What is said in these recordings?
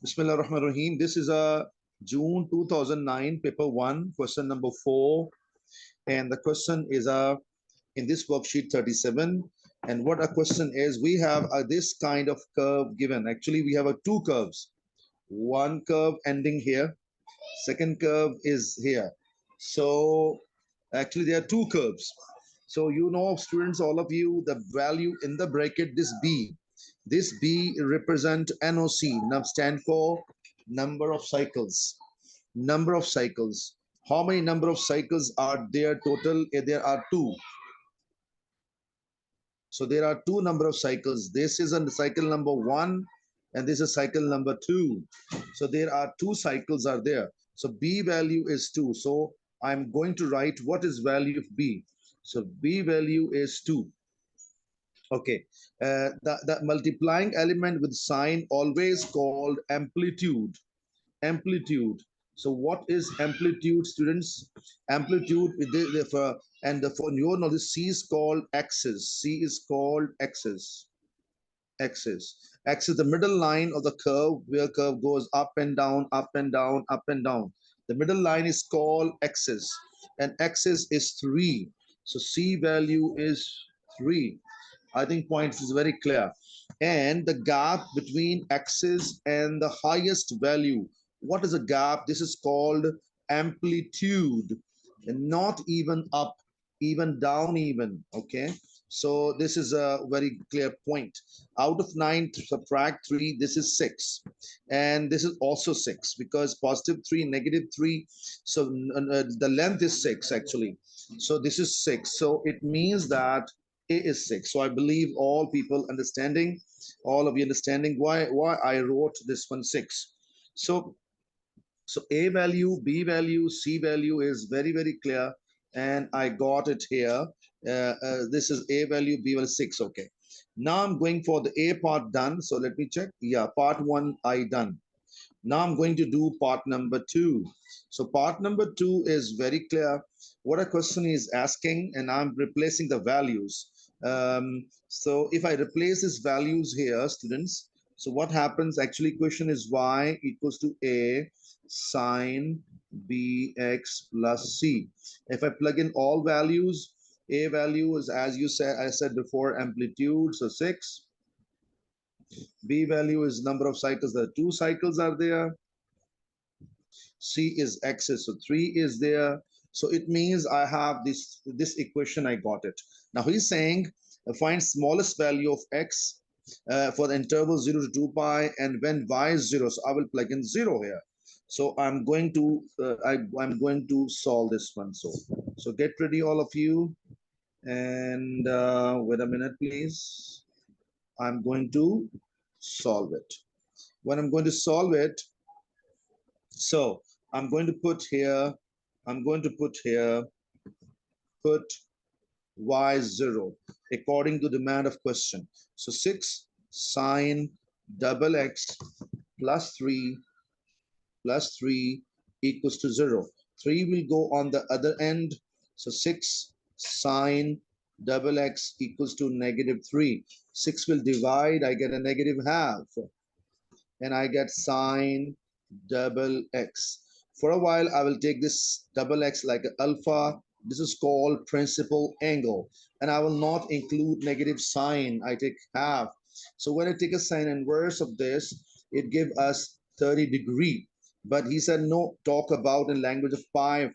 Bismillah ar-Rahman ar-Rahim. This is a June 2009 paper 1 question number 4, and the question is in this worksheet 37. And what a question is, we have this kind of curve given. Actually we have two curves, one curve ending here, second curve is here. So actually there are two curves. So you know, students, all of you, the value in the bracket, this b represent NOC, now stand for number of cycles. Number of cycles. How many number of cycles are there total? There are two. So there are two number of cycles. This is a cycle number one, and this is cycle number two. So there are two cycles are there. So B value is two. So I'm going to write what is value of B. So B value is two. Okay. The multiplying element with sign always called amplitude. Amplitude. So what is amplitude, students? Amplitude, and for your knowledge, C is called axis. C is called axis. Axis. Axis, the middle line of the curve, where curve goes up and down, up and down, up and down. The middle line is called axis, and axis is 3. So C value is 3. I think point is very clear. And the gap between axis and the highest value, what is a gap? This is called amplitude, and not even up, even down, even. Okay. So this is a very clear point. Out of 9, subtract 3, this is 6. And this is also 6, because positive 3, negative 3. So the length is 6 actually. So this is 6. So it means that A is 6. So I believe all people understanding, all of you understanding why I wrote this one 6. So A value, B value, C value is very, very clear, and I got it here. This is A value, B value 6. Okay. Now I'm going for the A part done. So let me check. Yeah, part 1 I done. Now I'm going to do part number 2. So part number 2 is very clear. What a question is asking, and I'm replacing the values. So if I replace these values here, students, so what happens? Actually, question is y equals to A sine bx plus c. If I plug in all values, A value is, as you said, I said before, amplitude, so 6. B value is number of cycles. There are 2 cycles are there. C is axis, so 3 is there. So it means I have this equation, I got it. Now he's saying find smallest value of x for the interval 0 to 2 pi, and when y is 0, so I will plug in 0 here. So I'm going to I'm going to solve this one. So get ready, all of you, and wait a minute, please. I'm going to solve it. When I'm going to solve it, so I'm going to put here, I'm going to put here, put y0 according to demand of question. So 6 sine double x plus 3 equals to 0. 3 will go on the other end. So 6 sine double x equals to negative 3. 6 will divide, I get a negative half, and I get sine double x. For a while, I will take this double x like alpha. This is called principal angle. And I will not include negative sign. I take half. So when I take a sine inverse of this, it gives us 30 degree. But he said, no, talk about in language of pi.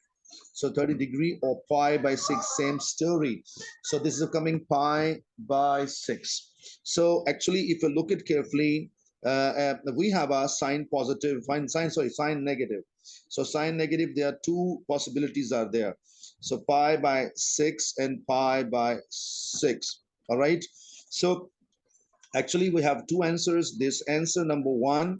So 30 degree or pi by 6, same story. So this is coming pi by 6. So actually, if you look at carefully, we have a sign positive, sign negative. So sign negative, there are 2 possibilities are there. So pi by 6 and pi by 6. All right. So actually, we have 2 answers. This answer number 1,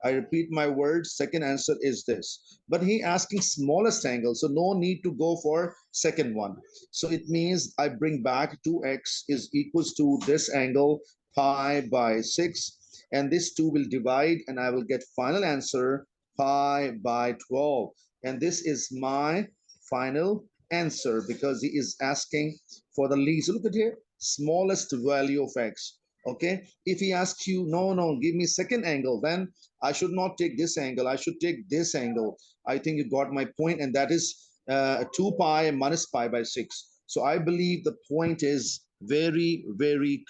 I repeat my words, second answer is this. But he asking smallest angle, so no need to go for second one. So it means I bring back 2x is equals to this angle, pi by 6. And this 2 will divide, and I will get final answer, pi by 12. And this is my final answer, because he is asking for the least. Look at here, smallest value of x. Okay, if he asks you, no, no, give me second angle, then I should not take this angle, I should take this angle. I think you got my point, and that is 2 pi minus pi by 6. So I believe the point is very, very